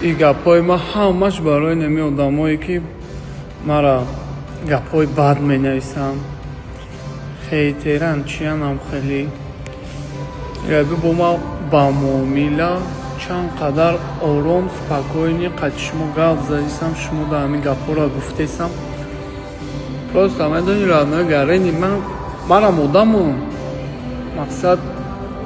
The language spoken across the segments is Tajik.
ин гапҳои ман ҳамаш барои нами одамое ки мара гапҳои бад менависанд, хейтеранд, чиянам хеле яби бо ман ба муомила чанд қадар ором, спокойни қати шумо гап задисам, шумо дар ҳамин гапҳоро гуфтесам. Просто медонӣ раднои гарени манам одамам. Мақсад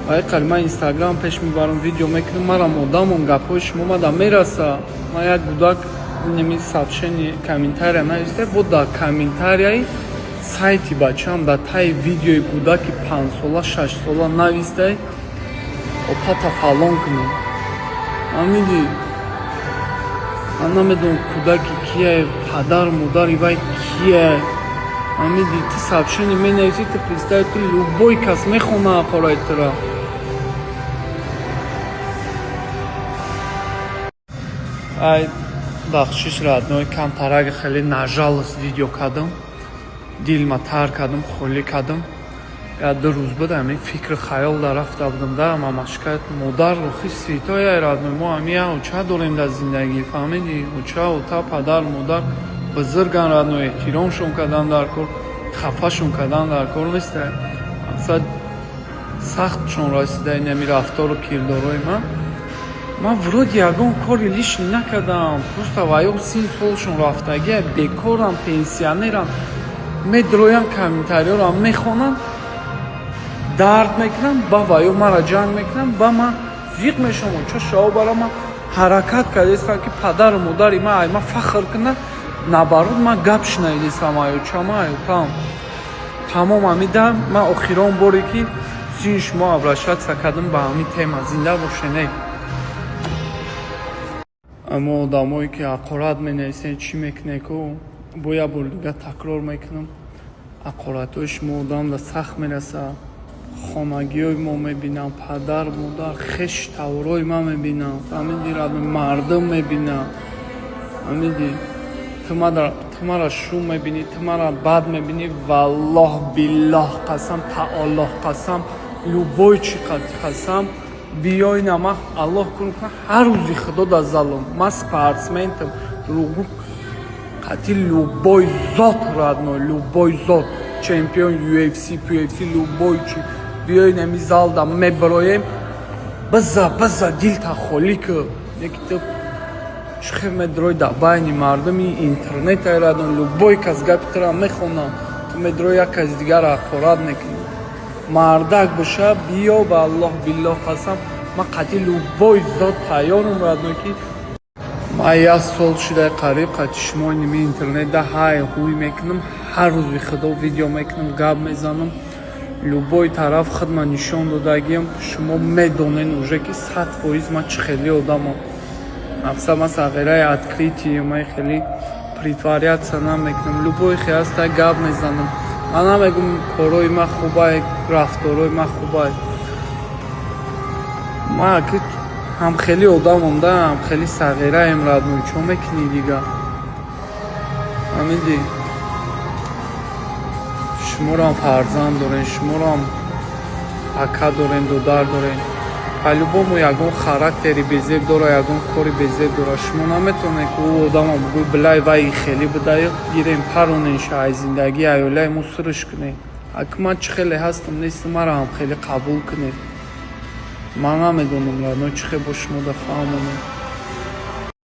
ай қали ман инстаграм пеш мебарам, видео мекунам, манам одамам, гапҳои шумо мада мераса. Ман як будак неми сообщение комментария нависте, бо дар комментарияи сайти бачаам дар таи видеои кудаки 5 сола 6 сола навистай опата фалон кунем. Амиди ман намедонам кудаки кие, падар модари вай кие. Амиди ти сообщение менависи, ти представи, ти любой кас мехона ақораи тура. Ай бахшиш раднои камтарага хеле нажалис видео кардам, дилма тар кардам, холӣ кардам. Як-ду рӯз буд ҳамин фикри хаёл дарафта будам дар мамашкат модар рухи свитой ай раднои мо ҳамин уча дорем дар зиндагӣ, фаҳмидӣ? Уча ота падар модар бузурган раднои эҳтиромшон кардан дар кор, хафашон кардан дар кор нестай. Мақсад сахтшон расидаи нами рафтору кирдорои ман вроди ягон кори лишни накардам. Просто ваё син солшон рафтагӣ бекорам, пенсионерам, медроян комментариёрам мехонанд, дард мекунам, ба ваё мара ҷанг мекунам, ба ман зиқ мешавам. Чо шао бара ман ҳаракат кардестам ки падару модари ман ай ман фахр кунам, наоборот ман гап шунавидестам аю чама аю тамом амида. Ман охирон боре ки син шумо обращаться кардам ба ҳамин тема. Зинда бошед. Аммо одамое ки ақорат менависен чӣ мекунед ку бо як бори дига такрор мекунам, ақоратҳои шумо одамда сахт мераса. Хонагиҳои мо мебинам, падар модар хеш таврои ман мебинам, фаҳмидӣ? Раднои мардум мебинам, фаҳмидӣ? Ту мара шум мебинӣ, ту мара бад мебинӣ. Валлоҳ биллоҳ қасам, таоллоҳ қасам, любой чӣ қасам биёина ман аллоҳ кунам ҳар рӯзи худо дар залом ман спортсменам, дурӯғ қати любой зот радной, любой зот чемпион UFC, PFC, любой чӣ биёи нами залда меброем, биза дилта холӣ кӯ. Яки ту чухе медрои дар байни мардуми интернет ай радной, любой кас гапи тура мехонам, ту медрои як каси дигара ақорат мекунӣ. Мардак боша биё ба аллоҳ биллоҳ қасам ман қати любой зот тайёрам радной ки ман як сол шудаи қариб қати шумои ними интернетда ҳай ҳуй мекунам, ҳар рӯзи худо видео мекунам, гап мезанам. Любой тараф худман нишон додагиам, шумо медонед уже ки 100% ман чӣ хеле одамам. Мақсад ман сағираи открытие ман хеле притворяться намекунам. Любой хеста гап мезанам. Ман намегум корои ман хубай, рафторои ман хубай. Ман ҳам хеле одамам да, ҳам хеле сағираем радной, чо мекунӣ дига? Ҳамидӣ шумоам фарзанд дорем, шумоам ака дорем, дудар дорем. По-любому ягон характери безеб дора, ягон кори безеб дора. Шумо наметавонед ки ӯ одама бугӯ билай вай хеле будаю гирем пароненша ай зиндагӣ аёлаи мо сурш кунед. Аки ман чӣ хеле ҳастам нестам, маро ҳам хеле қабул кунед. Ман намедонам радной чӣ хеле бо шумо дафаҳмонам.